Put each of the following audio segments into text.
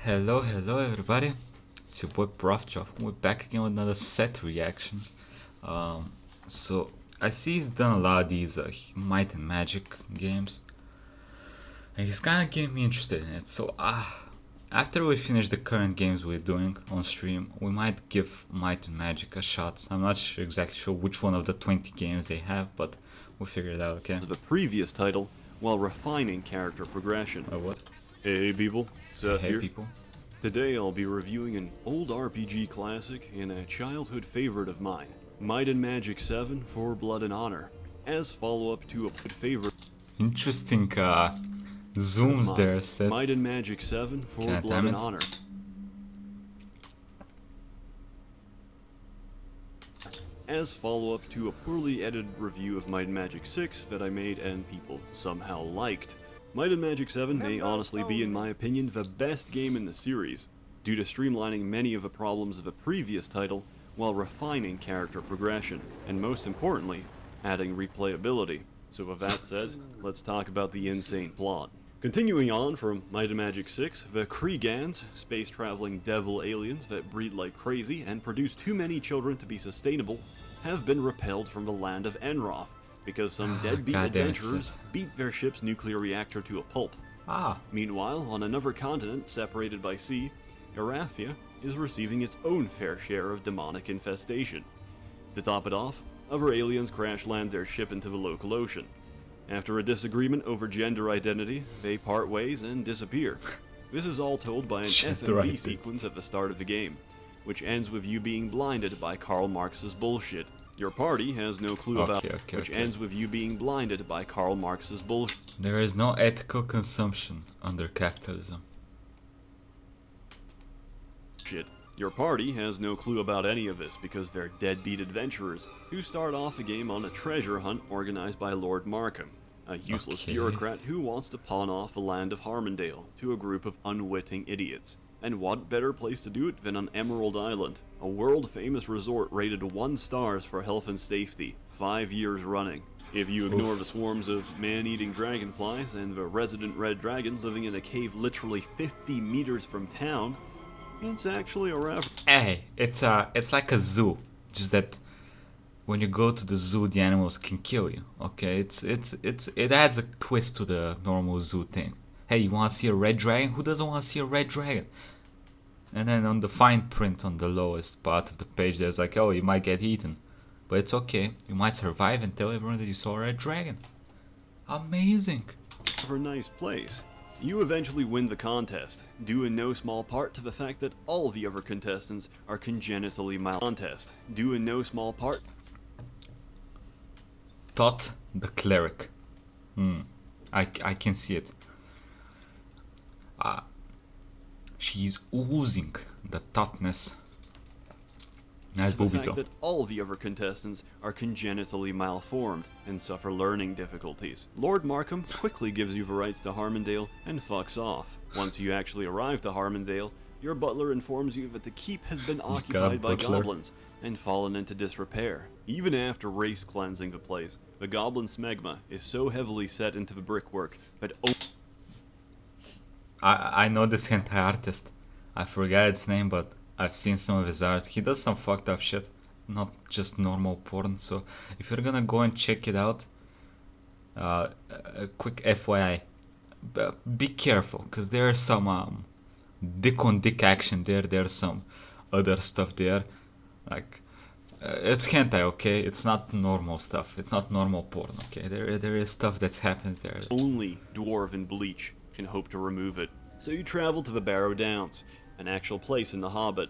Hello everybody. It's your boy Proftrof. We're back again with another set reaction. Um, so I see he's done a lot of these Might and Magic games, and he's kind of getting me interested in it. So after we finish the current games we're doing on stream, we might give Might and Magic a shot. I'm not exactly sure which one of the 20 games they have, but we'll figure it out. Okay. Of a previous title while refining character progression. What? Hey people, Seth Hey here. people. Today I'll be reviewing an old RPG classic and a childhood favorite of mine, Might and Magic VII for Blood and Honor, as follow-up to a favorite. Interesting zooms there, Seth. Might and Magic VII for God Blood damn and it. Honor. As follow-up to a poorly edited review of Might and Magic 6 that I made and people somehow liked. Might and Magic 7 may honestly be, in my opinion, the best game in the series, due to streamlining many of the problems of a previous title while refining character progression, and most importantly, adding replayability. So with that said, let's talk about the insane plot. Continuing on from Might and Magic 6, the Kriegans, space-traveling devil aliens that breed like crazy and produce too many children to be sustainable, have been repelled from the land of Enroth, because some deadbeat adventurers beat their ship's nuclear reactor to a pulp. Meanwhile, on another continent separated by sea, Erathia is receiving its own fair share of demonic infestation. To top it off, other aliens crash land their ship into the local ocean. After a disagreement over gender identity, they part ways and disappear. This is all told by an FMV sequence at the start of the game, which ends with you being blinded by Karl Marx's bullshit. Your party has no clue about ends with you being blinded by Karl Marx's bullshit. There is no ethical consumption under capitalism. Your party has no clue about any of this because they're deadbeat adventurers who start off the game on a treasure hunt organized by Lord Markham, a useless bureaucrat who wants to pawn off the land of Harmondale to a group of unwitting idiots. And what better place to do it than on Emerald Island, a world-famous resort rated 1 stars for health and safety, 5 years running. If you ignore the swarms of man-eating dragonflies and the resident red dragon living in a cave literally 50 meters from town, it's actually a reference. Hey, it's like a zoo, just that when you go to the zoo, the animals can kill you. Okay, it adds a twist to the normal zoo thing. Hey, you want to see a red dragon? Who doesn't want to see a red dragon? And then on the fine print on the lowest part of the page, there's like, oh, you might get eaten. But it's okay. You might survive and tell everyone that you saw a red dragon. Amazing. For a nice place. You eventually win the contest, due in no small part to the fact that all the other contestants are congenitally malcontest, due in no small part. Tot the cleric. I can see it. She's oozing the tautness. Nice boobies though. That all the other contestants are congenitally malformed and suffer learning difficulties. Lord Markham quickly gives you the rights to Harmondale and fucks off. Once you actually arrive to Harmondale, your butler informs you that the keep has been occupied by goblins and fallen into disrepair. Even after race cleansing the place, the goblin smegma is so heavily set into the brickwork that I know this hentai artist. I forgot its name, but I've seen some of his art. He does some fucked up shit, not just normal porn. So if you're gonna go and check it out, a quick FYI, be careful, because there's some dick on dick action there. There's some other stuff there, like it's hentai, okay? It's not normal stuff. It's not normal porn, okay? There is stuff that happens there. Only dwarven bleach can hope to remove it. So you travel to the Barrow Downs, an actual place in the Hobbit,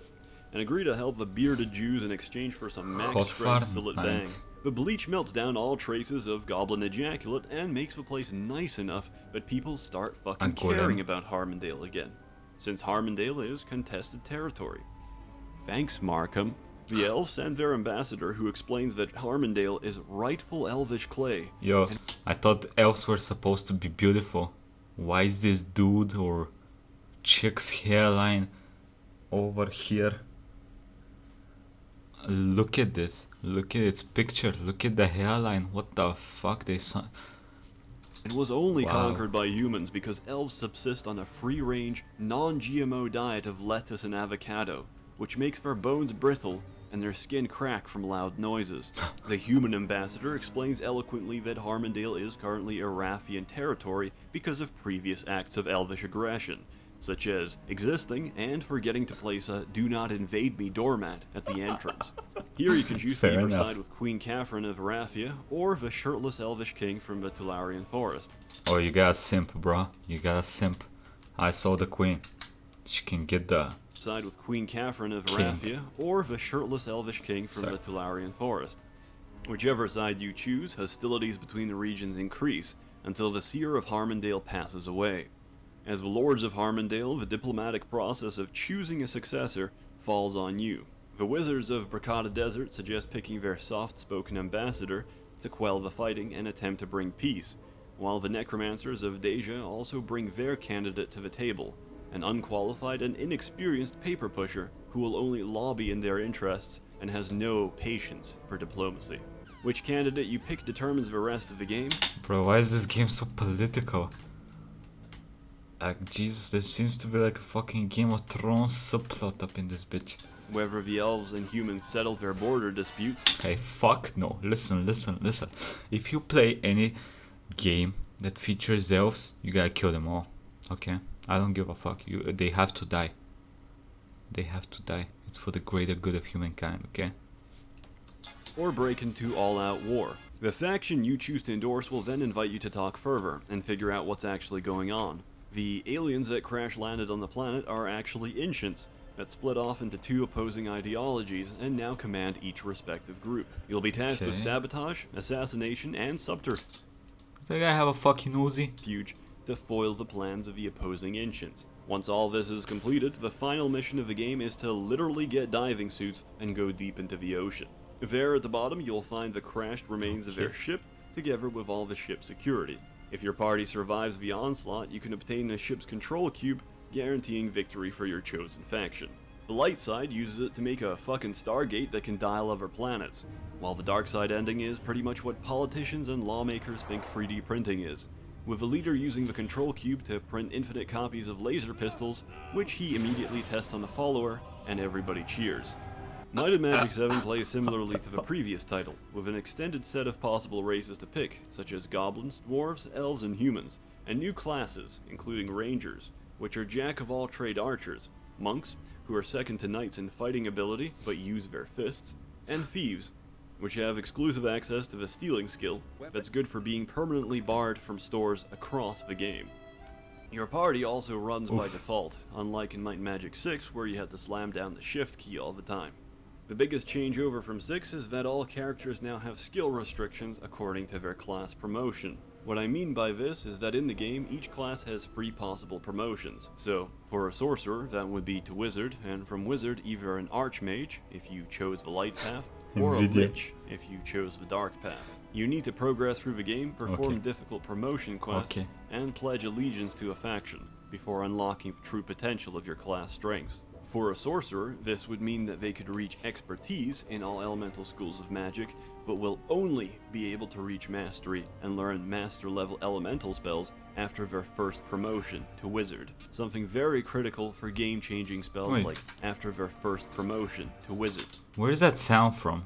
and agree to help the bearded Jews in exchange for some max-strength Sillet Bang. The bleach melts down all traces of goblin ejaculate and makes the place nice enough that people start fucking caring about Harmondale again, since Harmondale is contested territory. Thanks, Markham. The elves send their ambassador, who explains that Harmondale is rightful elvish clay. Yo, I thought elves were supposed to be beautiful. Why is this dude or chick's hairline over here? Look at this. Look at its picture. Look at the hairline. What the fuck? It was only Wow. conquered by humans because elves subsist on a free-range, non-GMO diet of lettuce and avocado, which makes their bones brittle and their skin crack from loud noises. The human ambassador explains eloquently that Harmondale is currently Arathian territory because of previous acts of elvish aggression, such as existing and forgetting to place a "Do Not Invade Me" doormat at the entrance. Here you can choose to Fair either enough. side with Queen Catherine of Arathia or the shirtless elvish king from the Tularian forest. Oh, you got a simp, bro. You got a simp. I saw the queen. She can get the... Side with Queen Catherine of King. Arathia or the shirtless elvish king from Sorry. the Tularian forest. Whichever side you choose, hostilities between the regions increase until the Seer of Harmondale passes away. As the Lords of Harmondale, the diplomatic process of choosing a successor falls on you. The Wizards of Bracada Desert suggest picking their soft-spoken ambassador to quell the fighting and attempt to bring peace, while the Necromancers of Deja also bring their candidate to the table, an unqualified and inexperienced paper pusher who will only lobby in their interests and has no patience for diplomacy. Which candidate you pick determines the rest of the game. Bro, why is this game so political? Like, Jesus, there seems to be like a fucking Game of Thrones subplot up in this bitch. Whether the elves and humans settle their border disputes. Hey, fuck no. Listen. If you play any game that features elves, you gotta kill them all. Okay? I don't give a fuck. They have to die. They have to die. It's for the greater good of humankind, okay? Or break into all-out war. The faction you choose to endorse will then invite you to talk further and figure out what's actually going on. The aliens that crash-landed on the planet are actually ancients that split off into two opposing ideologies and now command each respective group. You'll be tasked with Okay. sabotage, assassination, and subterfuge Does that guy have a fucking Uzi? to foil the plans of the opposing ancients. Once all this is completed, the final mission of the game is to literally get diving suits and go deep into the ocean. There at the bottom you'll find the crashed remains of their Okay. ship, together with all the ship's security. If your party survives the onslaught, you can obtain the ship's control cube, guaranteeing victory for your chosen faction. The light side uses it to make a fucking Stargate that can dial other planets, while the dark side ending is pretty much what politicians and lawmakers think 3D printing is, with the leader using the control cube to print infinite copies of laser pistols, which he immediately tests on the follower, and everybody cheers. Might and Magic 7 plays similarly to the previous title, with an extended set of possible races to pick, such as goblins, dwarves, elves, and humans, and new classes, including rangers, which are jack-of-all-trade archers, monks, who are second to knights in fighting ability but use their fists, and thieves, which have exclusive access to the stealing skill that's good for being permanently barred from stores across the game. Your party also runs by default, unlike in Might and Magic 6 where you had to slam down the shift key all the time. The biggest changeover from 6 is that all characters now have skill restrictions according to their class promotion. What I mean by this is that in the game, each class has 3 possible promotions. So, for a sorcerer, that would be to wizard, and from wizard either an archmage, if you chose the light path, or a Nvidia. lich, if you chose the dark path. You need to progress through the game, perform Okay. difficult promotion quests, Okay. and pledge allegiance to a faction, before unlocking the true potential of your class strengths. For a sorcerer, this would mean that they could reach expertise in all elemental schools of magic, but will only be able to reach mastery and learn master-level elemental spells after their first promotion to wizard. Something very critical for game-changing spells Wait. like after their first promotion to wizard. Where's that sound from?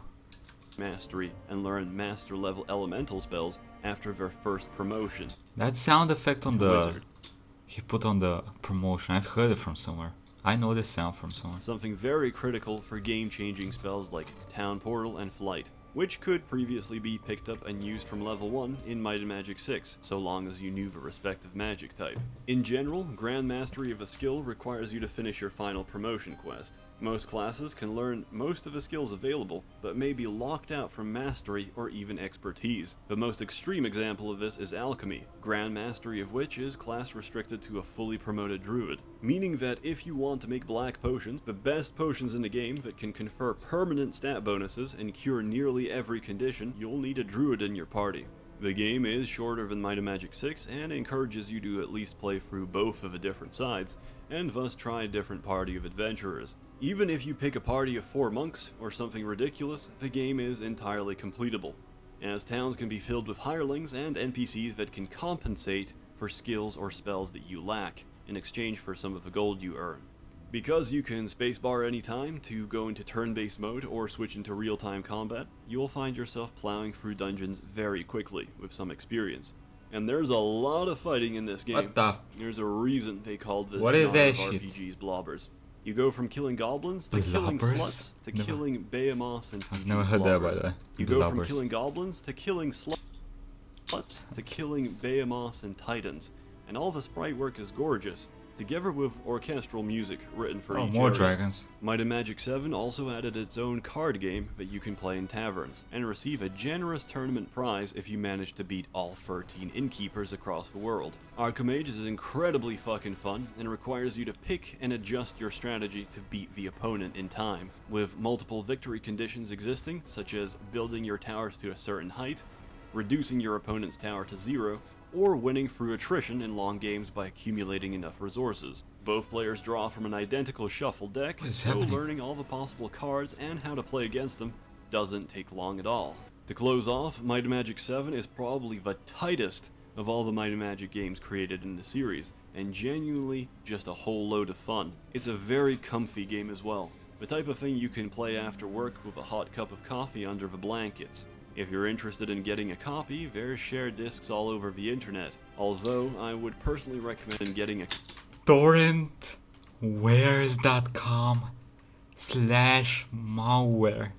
Mastery and learn master-level elemental spells after their first promotion That sound effect on to the... wizard. He put on the promotion. I've heard it from somewhere. I know this sound from somewhere. Something very critical for game-changing spells like Town Portal and Flight, which could previously be picked up and used from level 1 in Might and Magic 6, so long as you knew the respective magic type. In general, Grand Mastery of a skill requires you to finish your final promotion quest. Most classes can learn most of the skills available, but may be locked out from mastery or even expertise. The most extreme example of this is alchemy, Grand Mastery of which is class restricted to a fully promoted druid, meaning that if you want to make black potions, the best potions in the game that can confer permanent stat bonuses and cure nearly every condition, you'll need a druid in your party. The game is shorter than Might and Magic 6 and encourages you to at least play through both of the different sides, and thus try a different party of adventurers. Even if you pick a party of 4 monks or something ridiculous, the game is entirely completable. as towns can be filled with hirelings and NPCs that can compensate for skills or spells that you lack in exchange for some of the gold you earn. Because you can spacebar anytime to go into turn-based mode or switch into real-time combat, you will find yourself plowing through dungeons very quickly with some experience. And there's a lot of fighting in this game. What the? There's a reason they called this What is genre that of shit? RPGs blobbers. You go from killing goblins to killing Blobbers? sluts to Never- killing behemoths and I've never heard that, by the way. You go from Blobbers. killing goblins to killing sluts to killing behemoths and titans. And all the sprite work is gorgeous, together with orchestral music written for Oh, each more area. dragons. Might and Magic 7 also added its own card game that you can play in taverns, and receive a generous tournament prize if you manage to beat all 13 innkeepers across the world. Archmage is incredibly fucking fun, and requires you to pick and adjust your strategy to beat the opponent in time, with multiple victory conditions existing, such as building your towers to a certain height, reducing your opponent's tower to 0, or winning through attrition in long games by accumulating enough resources. Both players draw from an identical shuffle deck, What is so happening? learning all the possible cards and how to play against them doesn't take long at all. To close off, Might and Magic 7 is probably the tightest of all the Might and Magic games created in the series, and genuinely just a whole load of fun. It's a very comfy game as well, the type of thing you can play after work with a hot cup of coffee under the blankets. If you're interested in getting a copy, there's shared discs all over the internet, although I would personally recommend getting a torrentwares.com/malware.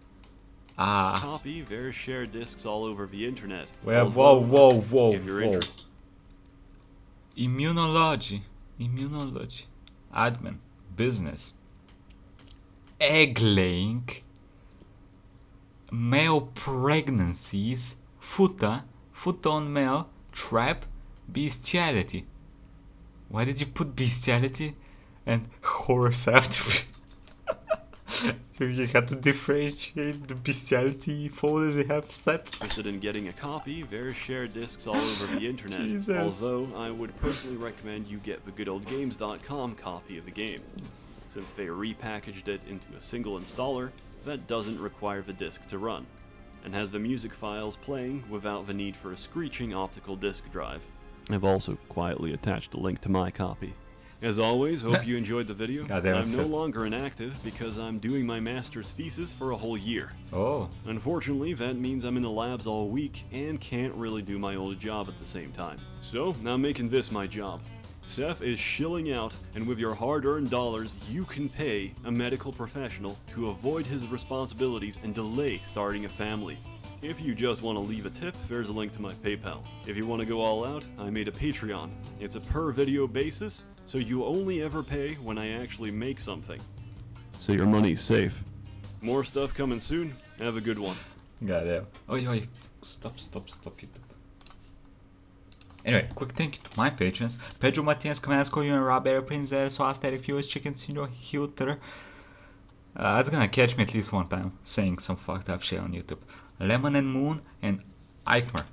Ah. copy. There's shared discs all over the internet. Well, although, whoa. if you're interested Immunology. Admin. Business. Egg laying. Male pregnancies. Foot on male. Trap. Bestiality. Why did you put bestiality and horse after? So you had to differentiate the bestiality folders you have set. in getting a copy, there's shared discs all over the internet. Jesus. Although I would personally recommend you get the goodoldgames.com copy of the game, since they repackaged it into a single installer that doesn't require the disc to run, and has the music files playing without the need for a screeching optical disc drive. I've also quietly attached a link to my copy. As always, hope you enjoyed the video. Goddamn, I'm that's no it. longer inactive because I'm doing my master's thesis for a whole year. Oh. Unfortunately, that means I'm in the labs all week and can't really do my old job at the same time. So, I'm making this my job. Seth is shilling out, and with your hard-earned dollars, you can pay a medical professional to avoid his responsibilities and delay starting a family. If you just want to leave a tip, there's a link to my PayPal. If you want to go all out, I made a Patreon. It's a per-video basis, so you only ever pay when I actually make something. So your money's safe. More stuff coming soon. Have a good one. Goddamn. Oi. Stop YouTube. Anyway, quick thank you to my patrons. Pedro Martinez, Kamensko, Yun, Rob, Eric Prinzel, Swasteric Viewers, Chicken Senior, Hilter. It's gonna catch me at least one time saying some fucked up shit on YouTube. Lemon and Moon and Eichmer.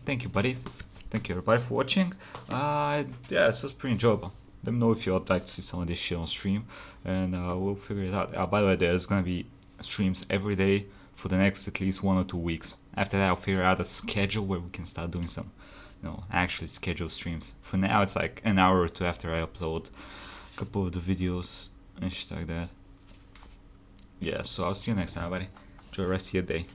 Thank you, buddies. Thank you everybody for watching. Yeah, this was pretty enjoyable. Let me know if you would like to see some of this shit on stream, and we'll figure it out. By the way, there's gonna be streams every day for the next at least 1 or 2 weeks. After that, I'll figure out a schedule where we can start doing some, actually scheduled streams. For now, it's like an hour or two after I upload a couple of the videos and shit like that. Yeah, so I'll see you next time, everybody. Enjoy the rest of your day.